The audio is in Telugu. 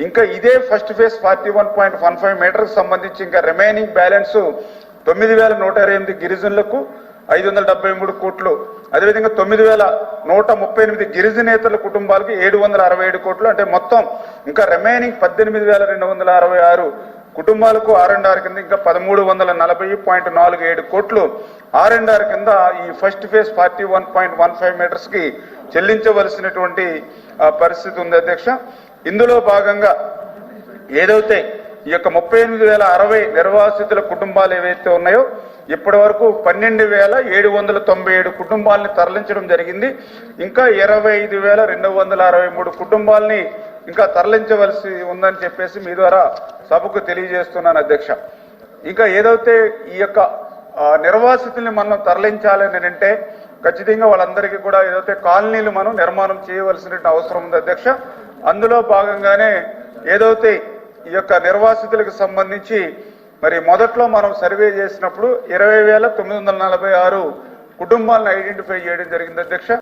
ఇంకా ఇదే ఫస్ట్ ఫేజ్ 41.15 మీటర్స్ సంబంధించి ఇంకా రిమైనింగ్ బ్యాలెన్స్ 9,128 గిరిజనులకు 573 కోట్లు, అదేవిధంగా 9,138 గిరిజనేతల కుటుంబాలకు 767 కోట్లు, అంటే మొత్తం ఇంకా రిమైనింగ్ 18,266 కుటుంబాలకు R&R కింద ఇంకా 1340.47 కోట్లు R&R కింద ఈ ఫస్ట్ ఫేజ్ 41.15 మీటర్స్ కి చెల్లించవలసినటువంటి పరిస్థితి ఉంది అధ్యక్ష. ఇందులో భాగంగా ఏదైతే ఈ యొక్క 38,060 నిర్వాసితుల కుటుంబాలు ఏవైతే ఉన్నాయో ఇప్పటి వరకు 12,797 కుటుంబాలని తరలించడం జరిగింది. ఇంకా 25,263 కుటుంబాలని ఇంకా తరలించవలసి ఉందని చెప్పేసి మీ ద్వారా సభకు తెలియజేస్తున్నాను అధ్యక్ష. ఇంకా ఏదైతే ఈ యొక్క నిర్వాసితుల్ని మనం తరలించాలని అంటే ఖచ్చితంగా వాళ్ళందరికీ కూడా ఏదైతే కాలనీలు మనం నిర్మాణం చేయవలసిన అవసరం ఉంది అధ్యక్ష. అందులో భాగంగానే ఏదైతే ఈ యొక్క నిర్వాసితులకు సంబంధించి మరి మొదట్లో మనం సర్వే చేసినప్పుడు 20,946 కుటుంబాలను ఐడెంటిఫై చేయడం జరిగింది అధ్యక్ష.